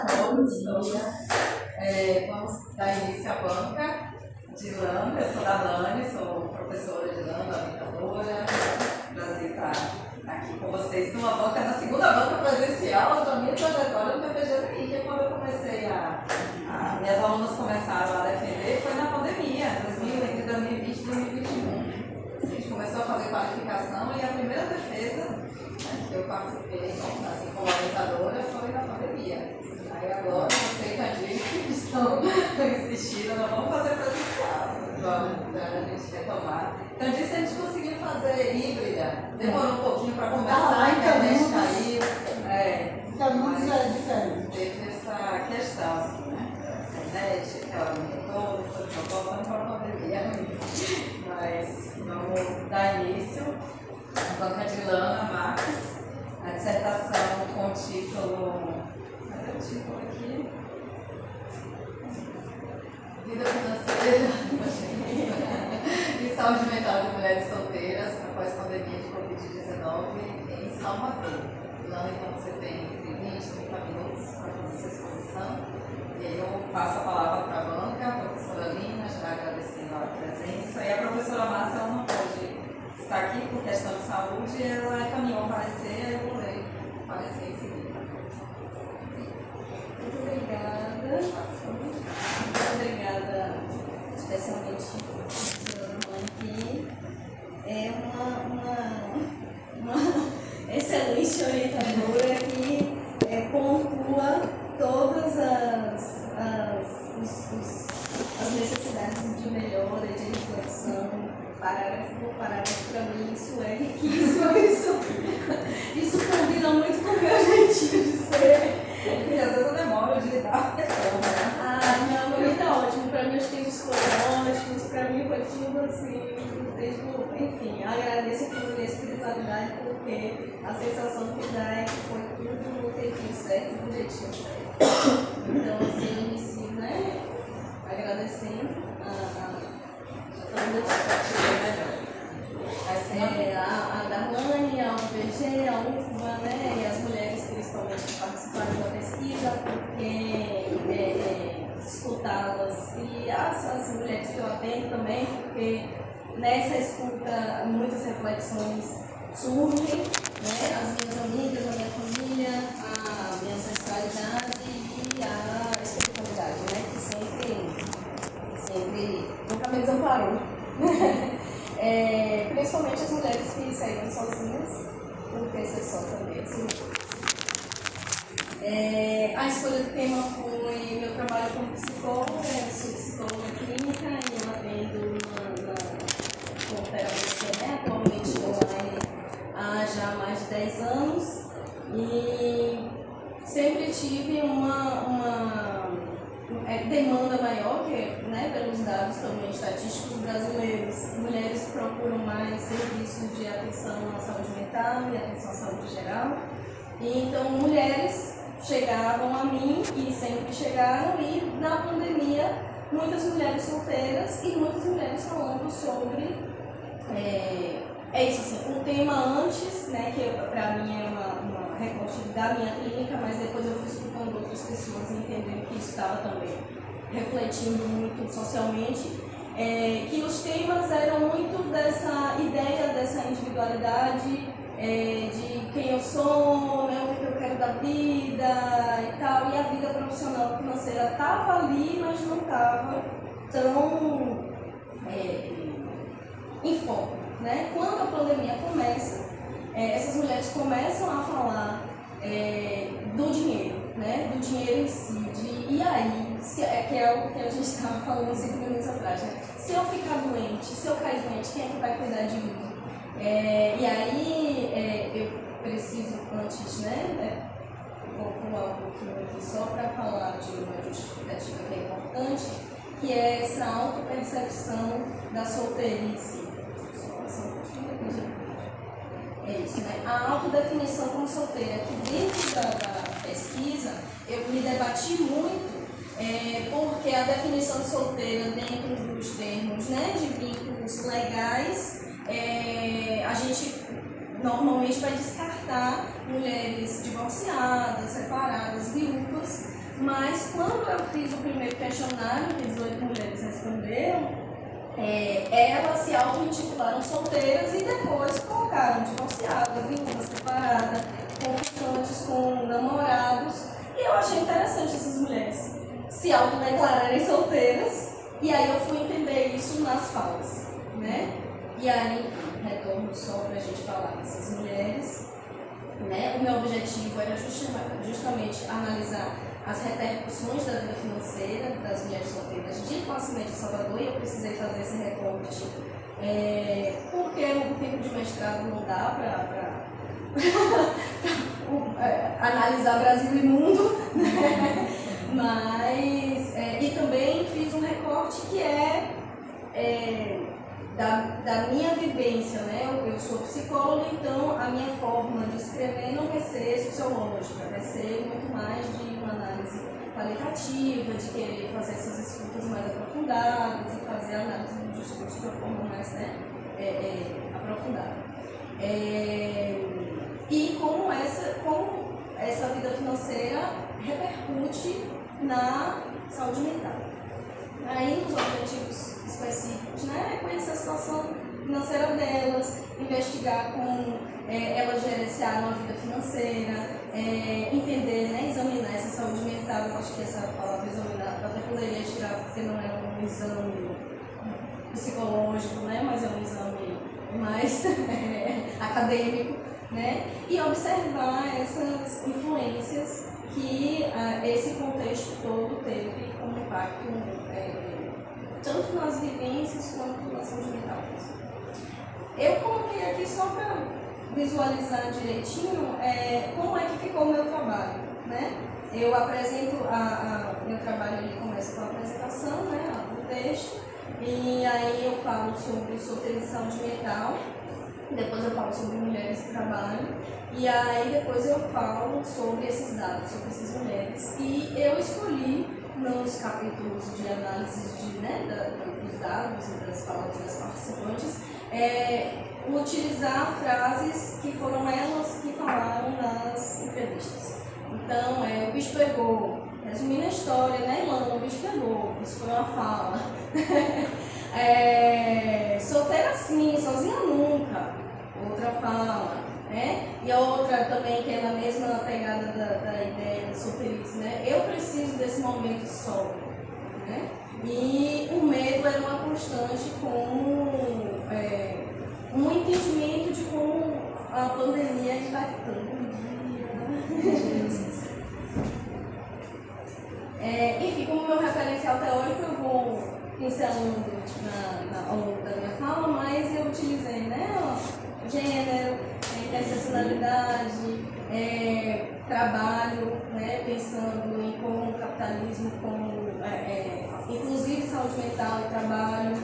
todos. Vamos dar início à banca de Lana. Eu sou da Lani, sou professora de Lana, orientadora. Prazer estar aqui com vocês numa banca, na segunda banca presencial da minha trajetória no PPGDI, que quando eu comecei minhas alunas começaram a defender, foi na pandemia, entre 2020 e 2021. A gente começou a fazer qualificação e a primeira defesa que eu participei como orientadora foi na pandemia. Aí agora você e Candice estão insistindo, não vamos fazer presencial, vamos a gente retomar. Candice, a gente conseguiu fazer híbrida, demorou um pouquinho para começar, a internet caiu. Caminhos é diferente. Teve essa questão, assim, né? A internet, que ela aumentou, foi voltando para a pandemia. Mas vamos dar início à banca de Lana Marques, a dissertação com o título. Cadê o título aqui? Vida financeira e saúde mental de mulheres solteiras após pandemia de Covid-19 em Salvador. Lana, então você tem entre 20 e 30 minutos para fazer sua exposição. E aí eu passo a palavra para a banca, a professora Lina, já agradecendo a presença. E a professora Márcia, ela não pode estar aqui por questão de saúde, ela encaminhou o parecer, eu vou ler o parecer em seguida. Muito obrigada. Muito obrigada, especialmente a professora Mãe, que é uma excelente orientadora que pontua todas as necessidades de melhora, de reflexão, parágrafo por parágrafo. Para mim isso é riquíssimo, isso combina muito com o meu jeitinho de ser. E às vezes eu demoro de dar Meu momento é ótimo, para mim os tempos foram ótimos, para mim foi tudo assim, enfim, agradeço por minha espiritualidade, porque a sensação que dá é que foi tudo no tempinho certo, do jeitinho certo. Então, assim, eu inicio, né, agradecendo a toda a Darlane, a UPG, a UFBA, né, e as mulheres principalmente que participaram da pesquisa, porque escutá-las e as mulheres que eu atendo também, porque nessa escuta muitas reflexões surgem, né, as minhas amigas, a minha família, a minha ancestralidade e a espiritualidade, né, que sempre nunca me desamparou. Principalmente as mulheres que saíram sozinhas, porque ser só também assim. A escolha do tema foi meu trabalho como psicóloga, eu sou psicóloga clínica e eu atendo como terapeuta, né, atualmente online há já mais de 10 anos e sempre tive uma demanda maior, que, né, pelos dados também estatísticos brasileiros, mulheres procuram mais serviços de atenção à saúde mental e atenção à saúde geral. E então mulheres chegavam a mim e sempre chegaram, e na pandemia muitas mulheres solteiras e muitas mulheres falando sobre isso assim, um tema antes, né, que para mim é uma recorte da minha clínica, mas depois eu fui escutando outras pessoas e entendendo que isso estava também refletindo muito socialmente, que os temas eram muito dessa ideia, dessa individualidade, de quem eu sou, né, o que eu quero da vida e tal, e a vida profissional financeira estava ali, mas não estava tão em foco, né? Quando a pandemia começa, essas mulheres começam a falar do dinheiro, né? Do dinheiro em si, e aí, que é algo que a gente estava falando 5 minutos atrás, né? Se eu ficar doente, se eu cair doente, quem é que vai cuidar de mim? E aí eu preciso antes, né? Vou pular um pouquinho aqui só para falar de uma justificativa que é importante, que é essa autopercepção da solteirice. É isso, né? A autodefinição como solteira, que dentro da pesquisa eu me debati muito, porque a definição de solteira dentro dos termos, né, de vínculos legais, a gente normalmente vai descartar mulheres divorciadas, separadas, viúvas, Mas quando eu fiz o primeiro questionário, que 18 mulheres responderam, elas se auto-intitularam solteiras e depois colocaram divorciada, viúva, separada, confiantes com namorados. E eu achei interessante essas mulheres se autodeclararem solteiras, e aí eu fui entender isso nas falas, né? E aí, retorno só para a gente falar dessas mulheres, né? O meu objetivo era justamente analisar as repercussões da vida financeira das mulheres solteiras de classe média em Salvador, e eu precisei fazer esse recorte porque o tempo de mestrado não dá para analisar Brasil e mundo, né? Mas, e também fiz um recorte que da minha vivência, né? Eu sou psicóloga, então a minha forma de escrever não vai ser sociológica, vai ser muito mais de uma análise qualitativa, de querer fazer essas escutas mais aprofundadas e fazer a análise do discurso de uma forma mais, né, aprofundada. E como essa vida financeira repercute na saúde mental. Aí, nos objetivos específicos, né, conhecer a situação financeira delas, investigar como elas gerenciaram a vida financeira, entender, né, examinar essa saúde mental. Eu acho que essa palavra examinar eu até poderia tirar, porque não é um exame psicológico, né, mas é um exame mais acadêmico, né, e observar essas influências que esse contexto todo teve como impacto tanto nas vivências quanto na saúde mental. Eu coloquei aqui só para visualizar direitinho como é que ficou o meu trabalho, né? Eu apresento, meu trabalho ele começa com a apresentação, né, do texto, e aí eu falo sobre saúde mental, depois eu falo sobre mulheres e trabalho, e aí depois eu falo sobre esses dados, sobre essas mulheres. E eu escolhi, nos capítulos de análise dos dados e das falas das participantes, utilizar frases que foram elas que falaram nas entrevistas. Então, o bicho pegou, resumindo a história, né, Ilana? O bicho pegou, isso foi uma fala. Solteira sim, sozinha nunca, outra fala. E a outra também, que é na mesma pegada da ideia da solteirice, né? Eu preciso desse momento só, né? E o medo era uma constante como um entendimento de como a pandemia impactando. Enfim, como meu referencial teórico, eu vou pincelando ao longo da minha fala, mas eu utilizei, né, gênero, interseccionalidade, trabalho, né, pensando em como o capitalismo, inclusive saúde mental e trabalho,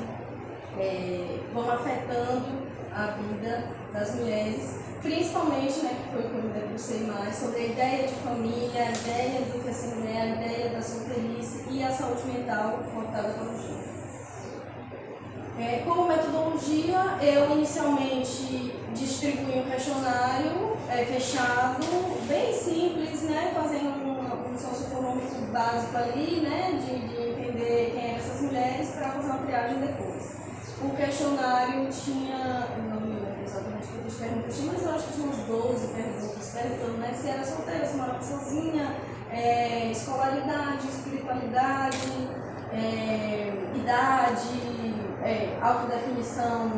vão afetando a vida das mulheres, principalmente, né, que foi o que eu me debrucei mais, sobre a ideia de família, a ideia do que é ser mulher, a ideia da solteirice e a saúde mental voltada para o gênero. Como metodologia, eu inicialmente distribuí um questionário fechado, bem simples, né, fazendo um socioeconômico básico ali, né, de entender quem eram essas mulheres, para fazer uma triagem depois. O questionário tinha, eu não me lembro exatamente quantas perguntas tinha, mas eu acho que tinha uns 12 perguntas, perguntando, né, se era solteira, se morava sozinha, escolaridade, espiritualidade, idade, autodefinição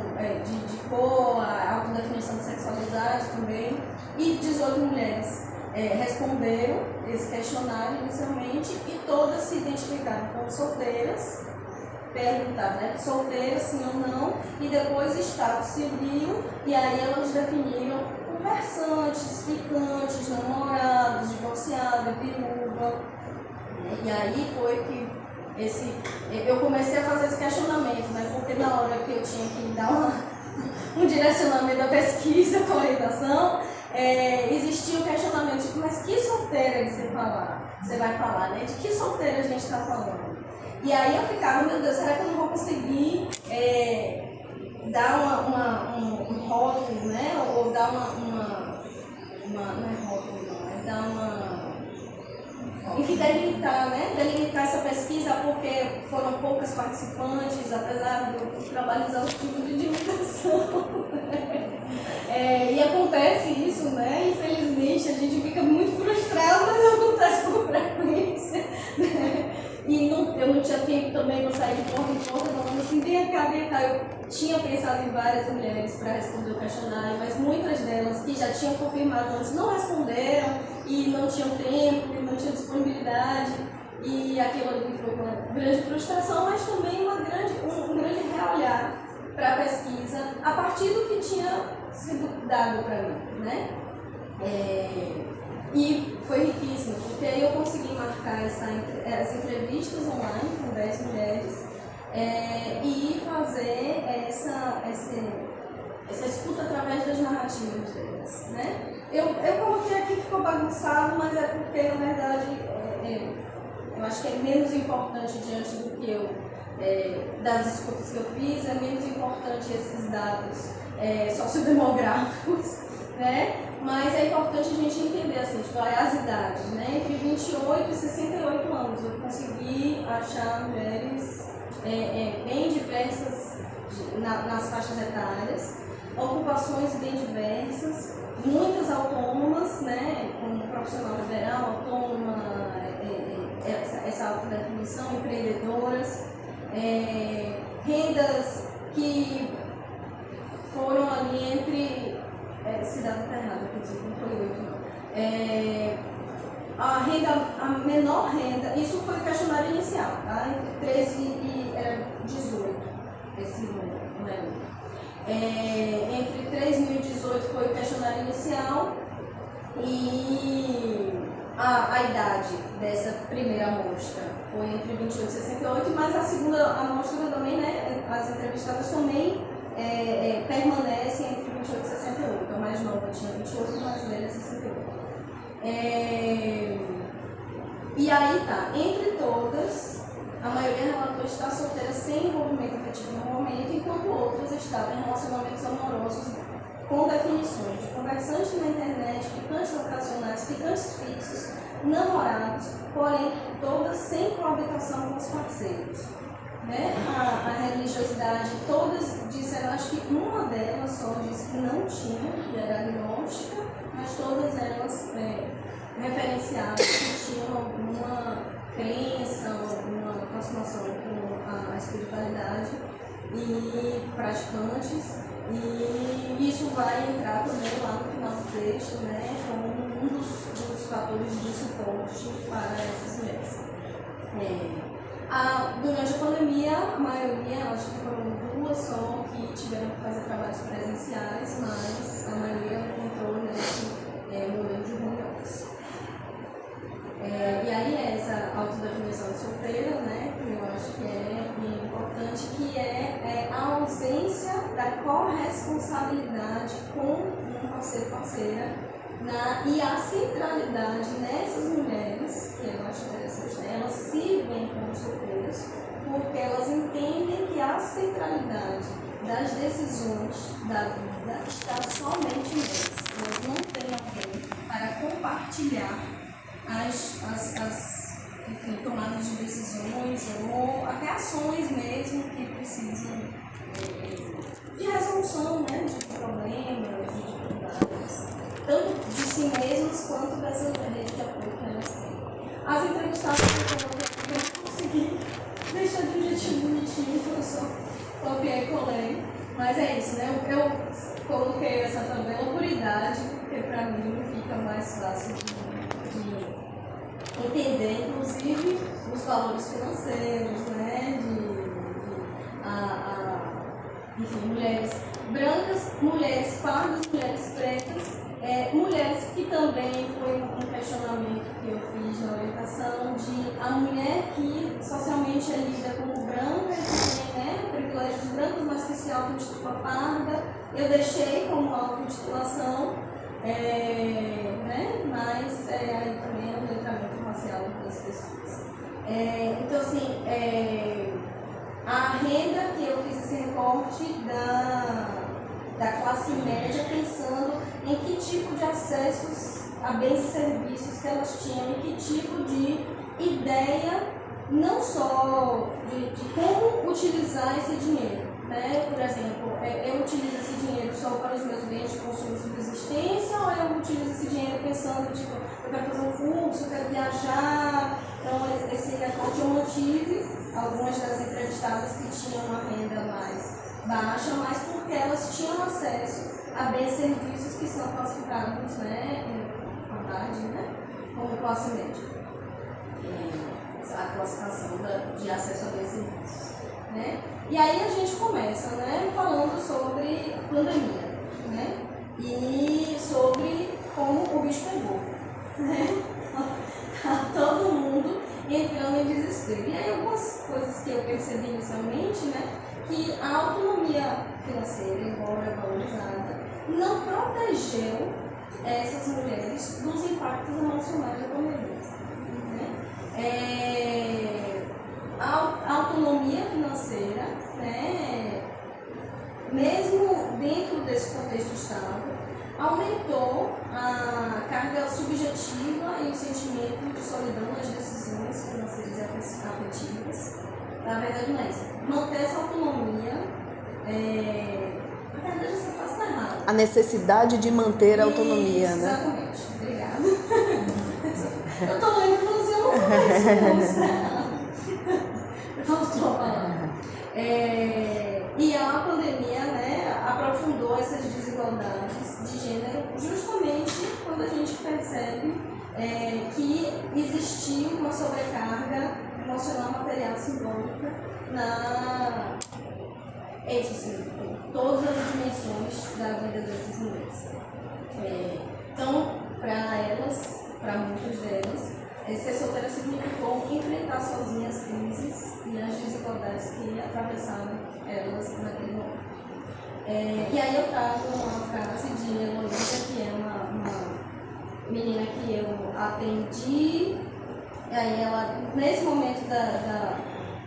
de cor, autodefinição de sexualidade também, e 18 mulheres responderam esse questionário inicialmente, e todas se identificaram como solteiras, perguntaram, né, solteiras sim ou não, e depois estado civil, e aí elas definiram conversantes, ficantes, namorados, divorciada, viúva, e aí foi que eu comecei a fazer esse questionamento, né? Porque na hora que eu tinha que dar um direcionamento da pesquisa com a orientação, existia um questionamento tipo, mas que solteira você vai falar, né? De que solteira a gente está falando? E aí eu ficava, meu Deus, será que eu não vou conseguir dar um rótulo, né? Ou dar não é rótulo, não, é dar enfim, delimitar essa pesquisa, porque foram poucas participantes, apesar do trabalho exaustivo de divulgação. E acontece isso, né? Infelizmente, a gente fica muito frustrado, mas acontece com frequência. Né? E eu não tinha tempo também para sair de porta em porta, falando assim, vem cá. Eu tinha pensado em várias mulheres para responder o questionário, mas muitas delas que já tinham confirmado antes não responderam e não tinham tempo, e não tinham disponibilidade. E aquilo ali foi uma grande frustração, mas também um grande reolhar para a pesquisa a partir do que tinha sido dado para mim, né? E foi riquíssimo, porque aí eu consegui marcar as entrevistas online com 10 mulheres e fazer essa escuta através das narrativas delas, né? Eu coloquei aqui, ficou bagunçado, mas é porque, na verdade, eu acho que é menos importante diante do que das escutas que eu fiz, é menos importante esses dados sociodemográficos, né? Mas é importante a gente entender assim, tipo, as idades, né? Entre 28 e 68 anos eu consegui achar mulheres bem diversas nas faixas etárias, ocupações bem diversas, muitas autônomas, né? Como profissional liberal, autônoma, essa autodefinição, empreendedoras, rendas que foram ali entre cidade está errada, inclusive, não foi 8, não. A menor renda, isso foi o questionário inicial, tá? Entre 13 e 18, esse número, não é? Entre 13 e 18 foi o questionário inicial e a idade dessa primeira amostra foi entre 28 e 68, mas a segunda amostra também, né? As entrevistadas também permanece entre 28 e 68. A mais nova tinha 28 e a mais velha 68. E aí tá, entre todas, a maioria relatou estar solteira sem envolvimento afetivo no momento, enquanto outras estavam em relacionamentos amorosos com definições de conversantes na internet, ficantes ocasionais, ficantes fixos, namorados, porém todas sem coabitação com os parceiros. Né? A religiosidade, todas disseram, acho que uma delas só disse que não tinha, que era agnóstica, mas todas elas referenciaram que tinham alguma crença, alguma aproximação com a espiritualidade e praticantes, e isso vai entrar também lá no final do texto, né, como um dos fatores de suporte para essas mulheres. Durante a pandemia, a maioria, acho que foram 2 só que tiveram que fazer trabalhos presenciais, mas a maioria encontrou nesse modelo de home office. E aí essa autodefinição de solteira, né, que eu acho que é importante, que é a ausência da corresponsabilidade com um parceiro/parceira, e a centralidade nessas mulheres, que eu acho interessante, né? Elas se veem como solteiras, porque elas entendem que a centralidade das decisões da vida está somente nelas. Elas não têm alguém para compartilhar enfim, tomadas de decisões ou até ações mesmo que precisam de resolução, né? De problemas, de dificuldades, tanto de si mesmas quanto dessa rede de apoio que elas têm. As entrevistadas eu não consegui deixar de um jeitinho bonitinho, então eu só copiei e colei. Mas é isso, né? Eu coloquei essa tabela por idade, porque para mim fica mais fácil de entender, inclusive, os valores financeiros, né? Enfim, mulheres brancas, mulheres pardas, mulheres pretas, mulheres que também foi um questionamento que eu fiz na orientação de a mulher que socialmente é lida como branca, que tem, né, privilégios brancos, mas que se auto-intitula parda, eu deixei como auto-intitulação, né, mas aí também é um letramento racial das pessoas. Então, assim, a renda que eu fiz esse recorte da classe média, pensando em que tipo de acessos a bens e serviços que elas tinham e que tipo de ideia, não só de como utilizar esse dinheiro. Né? Por exemplo, eu utilizo esse dinheiro só para os meus bens de consumo e subsistência, ou eu utilizo esse dinheiro pensando, tipo, eu quero fazer um curso, eu quero viajar. Então, esse recorte eu mantive algumas das entrevistadas que tinham uma renda mais baixa, mas porque elas tinham acesso a bens e serviços que são classificados, né, em quantidade, né, como classe média. A classificação de acesso a bens e serviços. Né? E aí a gente começa, né, falando sobre pandemia, né, e sobre como o bicho pegou, né? Tá todo mundo entrando em desespero. E aí algumas coisas que eu percebi inicialmente, né, que a autonomia financeira, embora valorizada, não protegeu essas mulheres dos impactos emocionais da pandemia. Né? A autonomia financeira, né, mesmo dentro desse contexto estável, aumentou a carga subjetiva e o sentimento de solidão nas decisões financeiras e afetivas. Na verdade, não é isso. Manter essa autonomia, na verdade, essa frase está errada. A necessidade de manter a autonomia, né? Exatamente. Obrigada. Eu estou lendo e falando assim, eu não falei isso, né? E a pandemia, né, aprofundou essas desigualdades de gênero justamente quando a gente percebe que existiu uma sobrecarga emocional, material e simbólica em todas as dimensões da vida dessas mulheres. Então, para muitas delas, ser solteira significou enfrentar sozinhas as crises e as desigualdades que atravessaram elas naquele momento. E aí eu trago uma frase de Heloísa, que é uma menina que eu atendi. E aí ela, nesse momento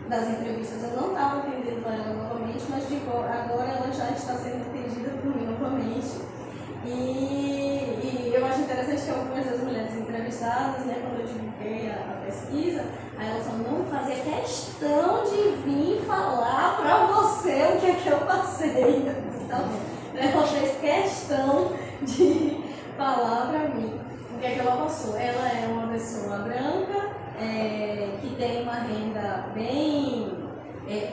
das entrevistas, eu não estava atendendo ela novamente, mas agora ela já está sendo atendida por mim novamente. E eu acho interessante que algumas das mulheres entrevistadas, né, quando eu divulguei a pesquisa, aí elas só não fazia questão de vir falar para você o que é que eu passei. Então, ela fez questão de falar para mim o que é que ela passou. Ela é uma pessoa branca, que tem uma renda bem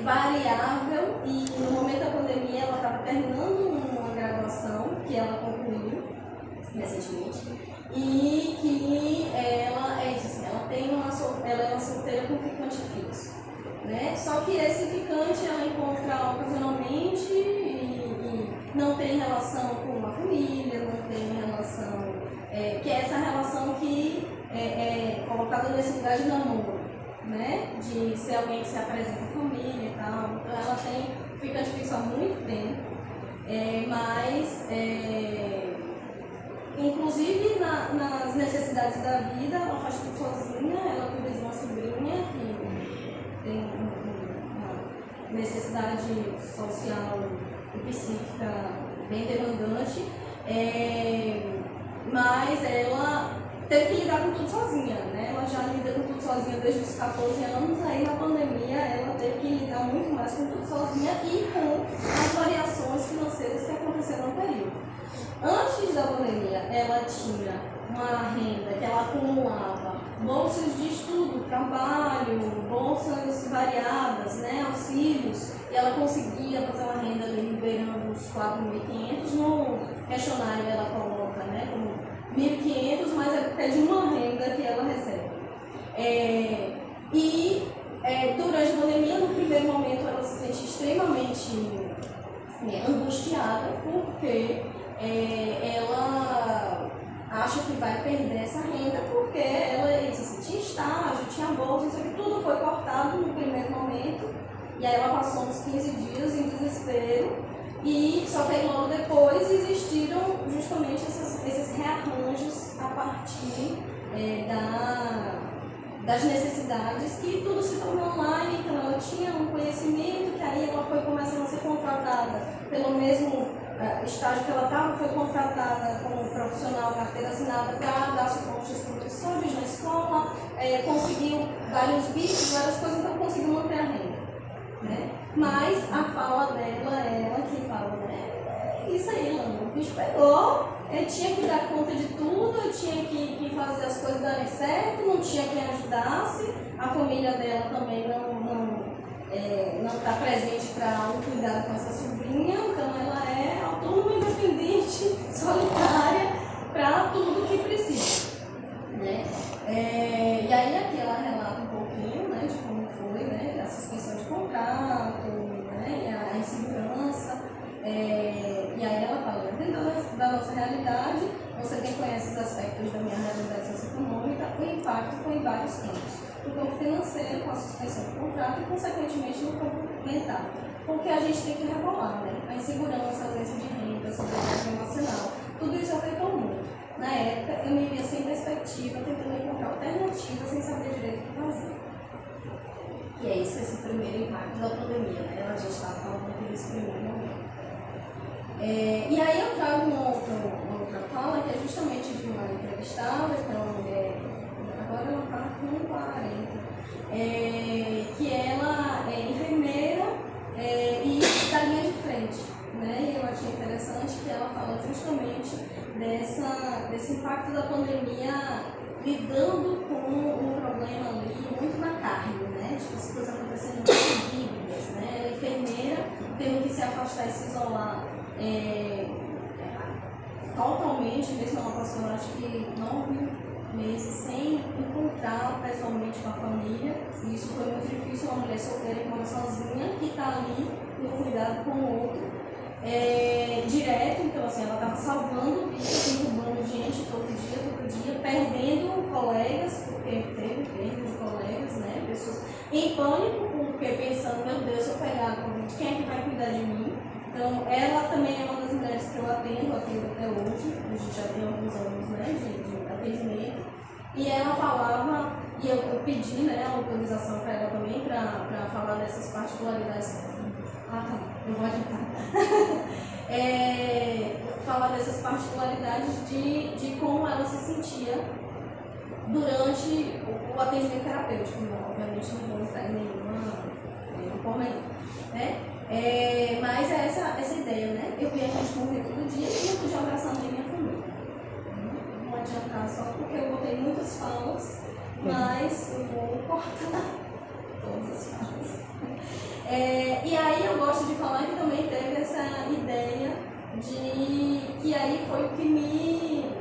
variável, e no momento da pandemia ela estava terminando uma graduação que ela concluiu recentemente, e que ela ela é uma solteira com ficante fixo, né? Só que esse ficante ela encontra ocasionalmente e não tem relação com a família, não tem relação, que é essa relação que é colocada nesse lugar de namoro, né? De ser alguém que se apresenta à família e tal. Então ela tem ficante fixo há muito tempo, mas inclusive nas necessidades da vida ela faz tudo sozinha. Ela cuida de uma sobrinha que tem uma necessidade social e psíquica bem demandante, mas ela teve que lidar com tudo sozinha, né? Ela já lida com tudo sozinha desde os 14 anos, aí na pandemia ela teve que lidar muito mais com tudo sozinha e com as variações financeiras que aconteceram no período. Antes da pandemia, ela tinha uma renda que ela acumulava bolsas de estudo, trabalho, bolsas variadas, né, auxílios, e ela conseguia fazer uma renda ali liberando os 4.500. No questionário ela coloca, né, como 1.500, mas é porque é de uma renda que ela recebe. Durante a pandemia, no primeiro momento, ela se sente extremamente angustiada, porque ela acha que vai perder essa renda, porque ela tinha estágio, tinha bolsa, isso aqui tudo foi cortado no primeiro momento, e aí ela passou uns 15 dias em desespero, e só que aí logo depois existiram justamente esses rearranjos a partir das necessidades, que tudo se tornou online. Então ela tinha um conhecimento, que aí ela foi começando a ser contratada estágio que ela estava, foi contratada como profissional carteira assinada para dar suporte aos professores na escola, conseguiu vários bicos, várias coisas, então conseguiu manter a renda. Né? Mas a fala dela, ela que fala, né? Isso aí, Lana, o bicho pegou, eu tinha que dar conta de tudo, eu tinha que fazer as coisas darem certo, não tinha quem ajudasse, a família dela também não está presente para um cuidado com essa sobrinha, então ela é autônoma, independente, solitária, para tudo que precisa. Né? E aí aqui ela relata um pouquinho, né, de como foi, né, a suspensão de contrato, né, e a insegurança. E aí ela fala, dentro da nossa realidade, você bem conhece os aspectos da minha realidade socioeconômica, o impacto foi em vários campos. No campo financeiro, com a suspensão do contrato e, consequentemente, no campo mental. Porque a gente tem que regular, né? A insegurança, a ausência de renda, a sobrevivência emocional, tudo isso afetou muito. Na época, eu me via sem perspectiva, tentando encontrar alternativas sem saber direito o que fazer. E é isso, esse primeiro impacto da pandemia, né? A gente estava falando aqui desse primeiro momento. E aí eu trago uma outra fala, que é justamente de uma entrevistada, então, agora ela está com 40, que ela é enfermeira e da linha de frente. Né? E eu achei interessante que ela fala justamente desse impacto da pandemia lidando com um problema ali muito na carne, né? Tipo, as coisas acontecendo muito vívidas, né? Ela é enfermeira, tendo que se afastar e se isolar totalmente, mesmo ela passou, acho que 9 meses sem encontrar pessoalmente com a família, e isso foi muito difícil, uma mulher solteira que mora sozinha, que está ali no cuidado com o outro, direto, então assim, ela estava salvando vidas, derrubando gente todo dia, perdendo colegas, porque teve perda de colegas, né, pessoas em pânico, porque pensando, meu Deus, se eu pegar a Covid, quem é que vai cuidar de mim? Então, ela também é uma das mulheres que eu atendo até hoje, a gente já tem alguns anos, né, de atendimento, e ela falava, e eu pedi, né, a autorização para ela também, para falar dessas particularidades. Ah, tá, eu vou adiantar. Falar dessas particularidades de como ela se sentia durante o atendimento terapêutico. Obviamente não vou entrar em nenhuma pormenor, né? Mas é essa ideia, né? Eu vi a gente morrer todo dia e eu podia abraçar a minha família. Não vou adiantar só porque eu botei muitas falas, mas eu vou cortar todas as falas. E aí eu gosto de falar que também teve essa ideia de que aí foi o que me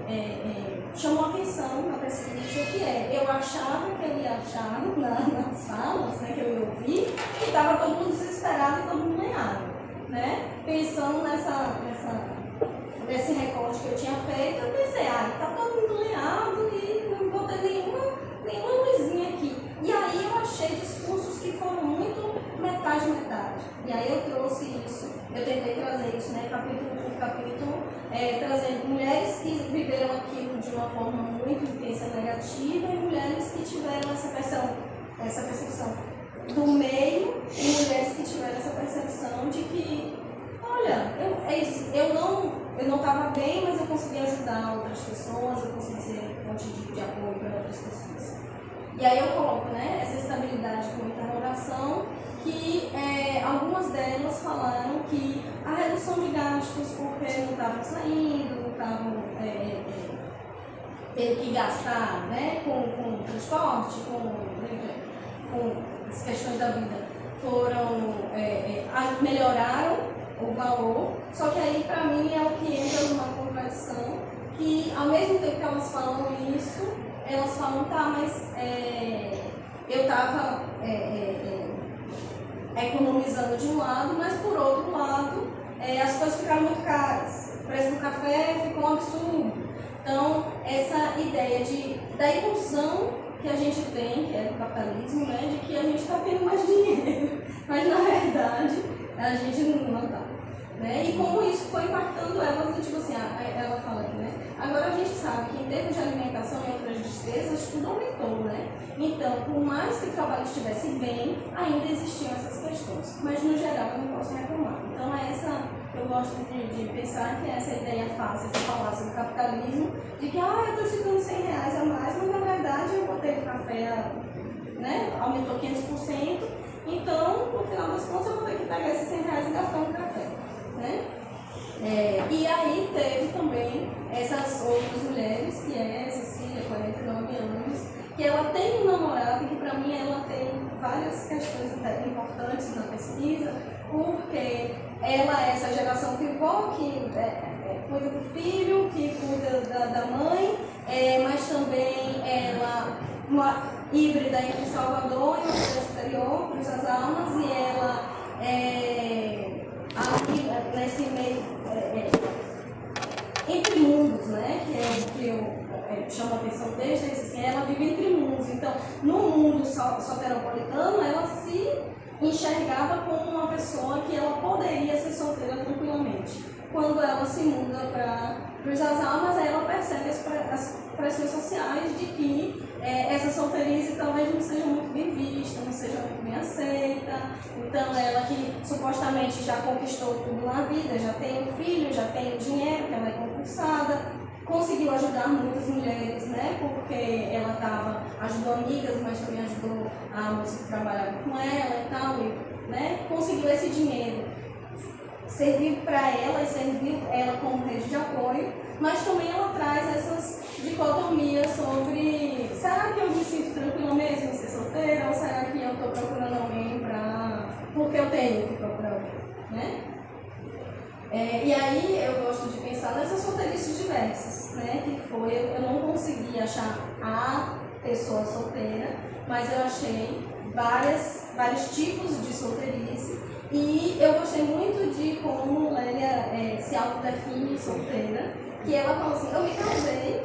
chamou a atenção na pesquisa, que eu achava que eu ia achar nas falas, né, que eu ia ouvir, e estava todo mundo desesperado e todo mundo lenhado, né? Pensando nesse recorte que eu tinha feito, eu pensei, tá todo mundo lenhado e não vou ter nenhuma luzinha aqui. E aí eu achei discursos que foram muito metade. E aí eu trouxe isso, eu tentei trazer isso, né, capítulo por capítulo, trazendo mulheres que viveram aquilo de uma forma muito intensa e negativa e mulheres que tiveram essa percepção do meio e mulheres que tiveram essa percepção de que, olha, eu não estava bem, mas eu consegui ajudar outras pessoas, eu consegui ser fonte de apoio para outras pessoas. E aí eu coloco, né, essa estabilidade como interrogação, que algumas delas falaram que a redução de gastos, porque não estavam saindo, não estavam tendo que gastar, né, com transporte, com as questões da vida, melhoraram o valor, só que aí para mim é o que entra numa contradição, que ao mesmo tempo que elas falam isso, elas falam, tá, mas eu estava economizando de um lado, mas por outro lado, as coisas ficaram muito caras. O preço do café ficou um absurdo. Então, essa ideia da ilusão que a gente tem, que é do capitalismo, né, de que a gente está tendo mais dinheiro, mas na verdade a gente não está. Né? E como isso foi impactando elas, tipo assim, ela fala aqui, né? Agora a gente sabe que em termos de alimentação e outras despesas, tudo aumentou, né? Então, por mais que o trabalho estivesse bem, ainda existiam essas questões. Mas no geral eu não posso reclamar. Então é eu gosto de pensar que essa ideia fácil, essa falácia do capitalismo, de que eu estou te dando R$100 a mais, mas na verdade eu botei o café, né, aumentou 500%, então no final das contas eu vou ter que pegar esses R$100 e gastar no café, né? E aí teve também essas outras mulheres, que é Cecília, 49 anos, que ela tem um namorado, e que para mim ela tem várias questões importantes na pesquisa, porque ela é essa geração pivô que cuida do filho, que cuida da mãe, mas também ela uma híbrida entre Salvador e o Rio Exterior, Cruz das Almas, e ela ali nesse meio entre mundos, né? Que é o que eu chamo a atenção desde assim, ela vive entre mundos. Então, no mundo soteropolitano, ela se enxergava como uma pessoa que ela poderia ser solteira tranquilamente. Quando ela se muda para Cruz das Almas, ela percebe as pressões sociais de que essa solteirice talvez não seja muito bem vista, não seja muito bem aceita. Então, ela que supostamente já conquistou tudo na vida, já tem um filho, já tem o dinheiro, que ela é concursada, conseguiu ajudar muitas mulheres, né? Porque ela ajudou amigas, mas também ajudou a moça que trabalhava com ela e tal, né? Conseguiu esse dinheiro, serviu para ela e serviu ela como rede de apoio, mas também ela traz essas dicotomias sobre: será que eu me sinto tranquila mesmo em ser solteira, ou será que eu estou procurando alguém porque eu tenho que procurar alguém, né? E aí eu gosto de pensar nessas solteirices diversas, né? Que foi, eu não consegui achar a pessoa solteira, mas eu achei vários tipos de solteirice, e eu gostei muito de como Lélia se autodefine solteira, que ela fala assim: eu me casei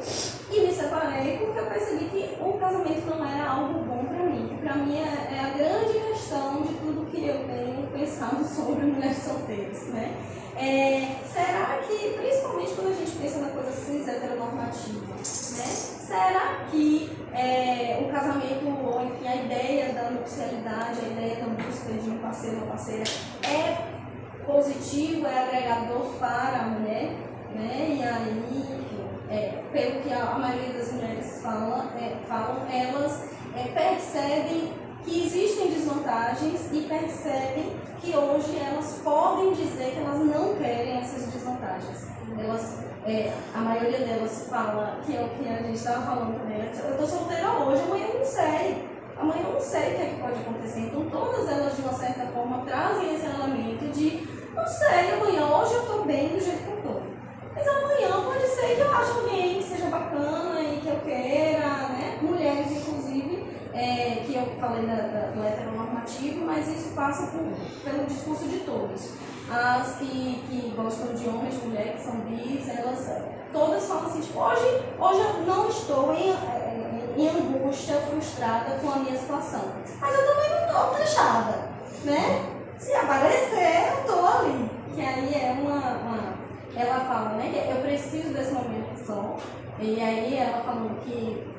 e me separei porque eu percebi que o casamento não era algo bom para mim, que para mim é a grande questão de tudo que eu tenho pensado sobre mulheres solteiras, né? Será que, principalmente quando a gente pensa na coisa cis heteronormativa, né? Será que o casamento, ou enfim, a ideia da nupcialidade, a ideia da busca de um parceiro ou parceira é positivo, é agregador para a mulher, né? E aí, enfim, pelo que a maioria das mulheres falam, elas percebem que existem desvantagens e percebem que hoje elas podem dizer que elas não querem essas desvantagens. A maioria delas fala, que é o que a gente estava falando também, eu estou solteira hoje, amanhã eu não sei. Amanhã eu não sei o que é que pode acontecer. Então todas elas, de uma certa forma, trazem esse elemento de: não sei, amanhã, hoje eu estou bem do jeito que eu estou. Mas amanhã pode ser que eu ache alguém que seja bacana e que eu queira, né? Mulheres, inclusive, que eu falei do heteronormativo, mas isso passa pelo discurso de todos. As que gostam de homens, de mulheres, que são bis, elas todas falam assim, tipo: hoje eu não estou em angústia, frustrada com a minha situação, mas eu também não estou fechada, né? Se aparecer, eu estou ali. Que aí ela fala, né, que eu preciso desse momento só, e aí ela falando que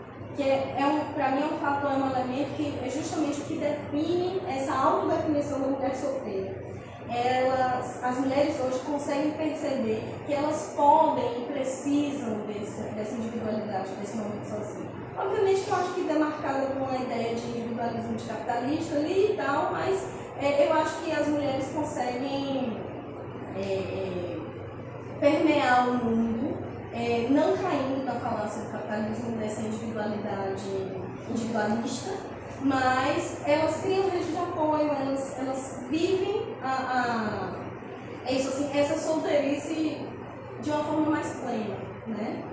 para mim é um fator, é um elemento que é justamente o que define essa autodefinição da mulher solteira. As mulheres hoje conseguem perceber que elas podem e precisam dessa individualidade, desse momento sozinho. Obviamente que eu acho que demarcada por uma ideia de individualismo de capitalista ali e tal, mas eu acho que as mulheres conseguem permear o mundo, não caindo na falácia do capitalismo, dessa individualidade individualista, mas elas criam rede de apoio, elas vivem essa solteirice de uma forma mais plena, né?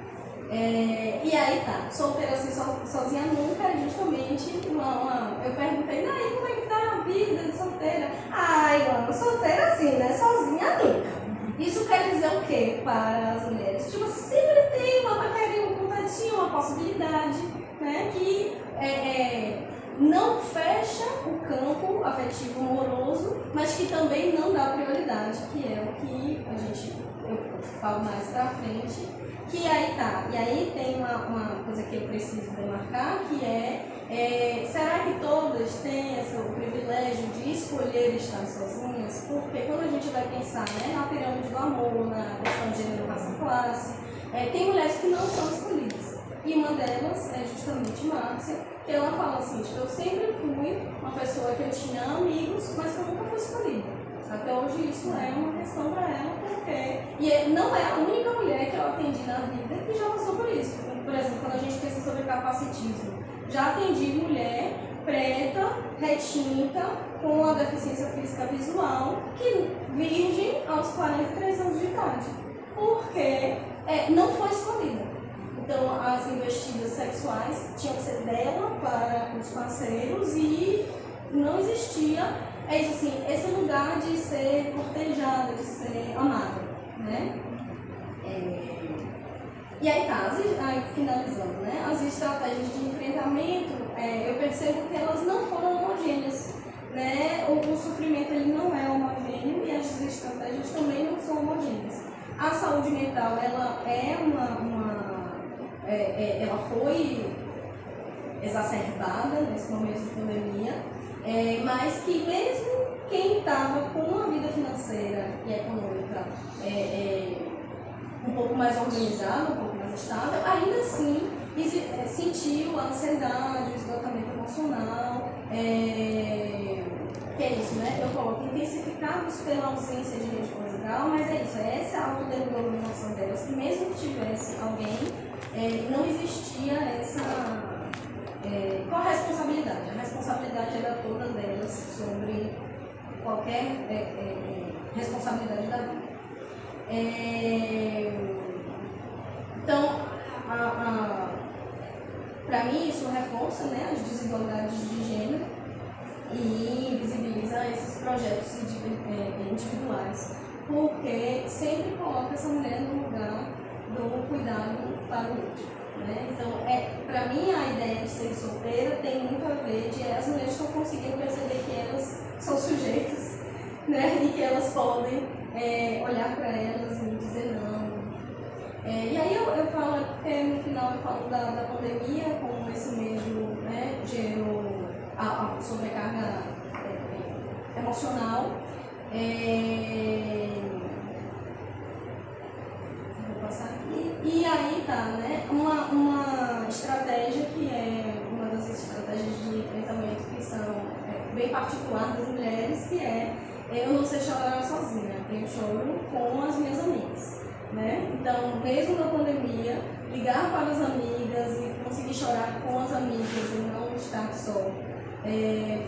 E aí tá, solteira assim, sozinha nunca, é justamente eu perguntei: aí como é que tá a vida de solteira? Ana, solteira assim, né? Sozinha nunca. Isso quer dizer o quê para as mulheres? Tipo, sempre tem uma paquerinha, um contatinho, uma possibilidade, né? Que não fecha o campo afetivo amoroso, mas que também não dá prioridade, que é o que eu falo mais pra frente, que aí tá. E aí tem uma coisa que eu preciso demarcar, que será que todas têm o privilégio de escolher escolher estar sozinhas, porque quando a gente vai pensar, né, na pirâmide do amor, na questão de gênero, raça e classe, tem mulheres que não são escolhidas. E uma delas é justamente Márcia, que ela fala assim, tipo, eu sempre fui uma pessoa que eu tinha amigos, mas que eu nunca fui escolhida. Até hoje isso é uma questão para ela, porque... E não é a única mulher que eu atendi na vida que já passou por isso. Por exemplo, quando a gente pensa sobre capacitismo, já atendi mulher preta, retinta, com a deficiência física visual, que virgem aos 43 anos de idade, porque não foi escolhida. Então, as investidas sexuais tinham que ser dela para os parceiros e não existia, isso assim, esse lugar de ser cortejada, de ser amada, né? E aí tá, aí finalizando, né? As estratégias de enfrentamento, eu percebo que elas não foram homogêneas, né? O sofrimento ele não é homogêneo e as estratégias também não são homogêneas. A saúde mental, ela é ela foi exacerbada nesse momento de pandemia, mas que mesmo quem estava com uma vida financeira e econômica um pouco mais organizada, um pouco mais estável, ainda assim sentiu a ansiedade, o esgotamento emocional, que é isso, né? Eu coloco intensificados pela ausência de rede conjugal, mas é isso, é essa autodenominação delas, que mesmo que tivesse alguém, não existia essa corresponsabilidade. A responsabilidade era toda delas sobre qualquer responsabilidade da vida. Então, para mim, isso reforça, né, as desigualdades de gênero e visibiliza esses projetos individuais, porque sempre coloca essa mulher no lugar do cuidado para o outro, né? Então, para mim, a ideia de ser solteira tem muito a ver de as mulheres estão conseguindo perceber que elas são sujeitas, né? E que elas podem olhar para elas e dizer não. E aí eu falo, no final eu falo da pandemia, como esse mesmo, né, gerou a sobrecarga emocional. Vou passar aqui. E aí tá, né, uma estratégia que é uma das estratégias de enfrentamento que são bem particular das mulheres, que eu não sei chorar sozinha, eu choro com as minhas amigas, né? Então, mesmo na pandemia, ligar para as amigas e conseguir chorar com as amigas e não estar só,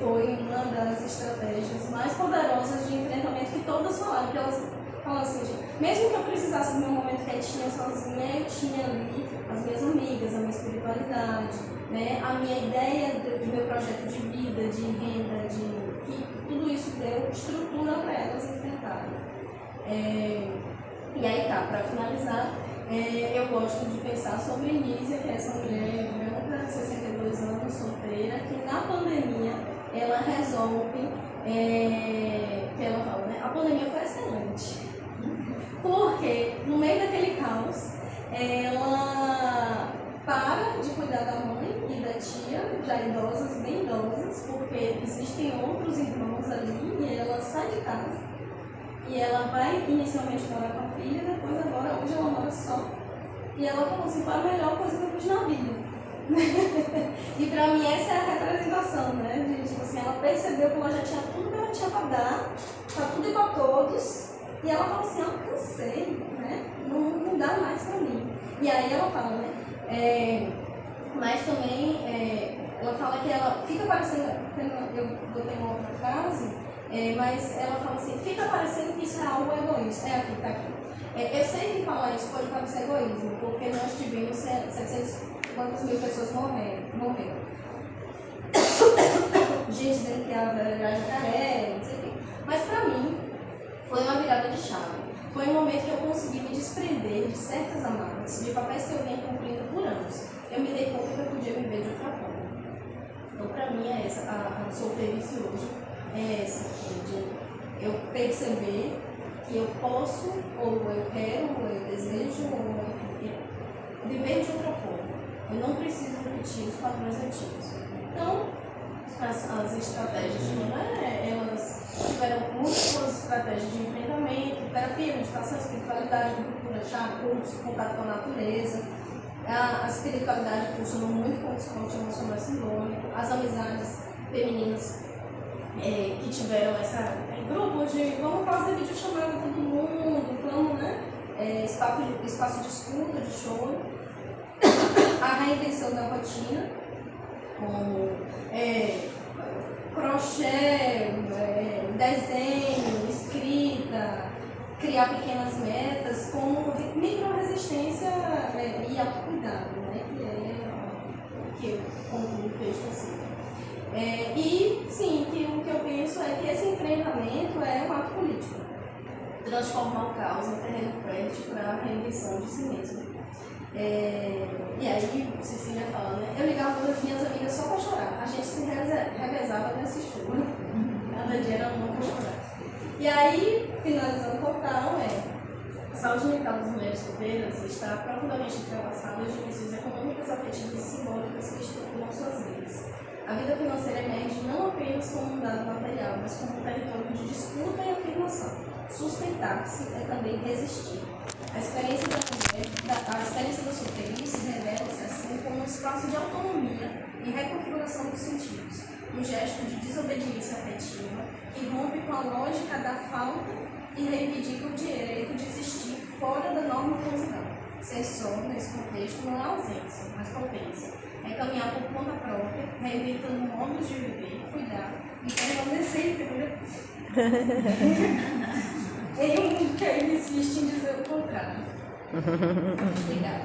foi uma das estratégias mais poderosas de enfrentamento que todas falaram, que elas falam assim, mesmo que eu precisasse do meu momento quietinha, sozinha, eu tinha ali as minhas amigas, a minha espiritualidade, né? A minha ideia do meu projeto de vida, de renda, que tudo isso deu estrutura para elas enfrentarem. E aí tá, para finalizar, eu gosto de pensar sobre Nízia, que é essa mulher branca, de 62 anos, solteira, que na pandemia ela resolve, que ela fala, né? A pandemia foi excelente, porque no meio daquele caos, ela para de cuidar da mãe e da tia, já idosas, bem idosas, porque existem outros irmãos ali, e ela sai de casa. E ela vai inicialmente morar com a filha, depois agora, hoje ela mora só. E ela falou assim, foi a melhor coisa que eu fiz na vida. E pra mim essa é a representação, né, gente? Tipo assim, ela percebeu que ela já tinha tudo que ela tinha pra dar, pra tudo e pra todos. E ela falou assim, eu cansei, né? Não dá mais pra mim. E aí ela fala, né? Mas também, ela fala que ela fica parecendo, eu botei uma outra frase, mas ela fala assim, fica parecendo que isso é algo egoísta. Aqui, tá aqui. Eu sei que falar isso pode parecer egoísmo, porque nós tivemos 700 quantas mil pessoas morreram. Gente dizendo que a Vera era jacaré, não sei o quê. Mas pra mim, foi uma virada de chave. Foi um momento que eu consegui me desprender de certas amarras, de papéis que eu vinha cumprindo por anos. Eu me dei conta que eu podia me ver de outra forma. Então, pra mim, é essa, a solteirice hoje é essa, de eu perceber que eu posso, ou eu quero, ou eu desejo, ou enfim, viver de outra forma. Eu não preciso repetir os padrões antigos. Então, as estratégias, né? Elas tiveram múltiplas estratégias de enfrentamento, terapia, meditação, espiritualidade, cultura, chá, curso, contato com a natureza. A espiritualidade funcionou muito com o suporte emocional simbólico, as amizades femininas que tiveram grupos de vamos fazer videochamada com todo mundo, vamos, né? Espaço de escuta, de show, a reinvenção da rotina, como crochê, desenho, escrita, criar pequenas metas, como micro-resistência e autocuidado, né? Que eu concluo o texto assim. E sim, o que eu penso é que esse enfrentamento é um ato político, transformar o caos em terreno fértil para a reinvenção de si mesmo. E aí, Cecília fala, né? Eu ligava para as minhas amigas só para chorar. A gente se revezava nesse choro. Cada dia era uma para chorar. E aí, finalizando o portal, a saúde mental das mulheres solteiras está profundamente entrelaçada às dimensões econômicas, afetivas e simbólicas que estruturam suas vidas. A vida financeira emerge não apenas como um dado material, mas como um território de disputa e afirmação. Sustentar-se é também resistir. A experiência da mulher, a experiência da solteirice revela-se assim como um espaço de autonomia e reconfiguração dos sentidos, um gesto de desobediência afetiva que rompe com a lógica da falta e reivindica o direito de existir fora da norma conjugal. Ser só, nesse contexto, não é ausência, mas potência. É caminhar por conta própria, reinventando modos de viver, cuidar e permanecer inteira em um mundo que ainda insiste em dizer o contrário. Obrigada.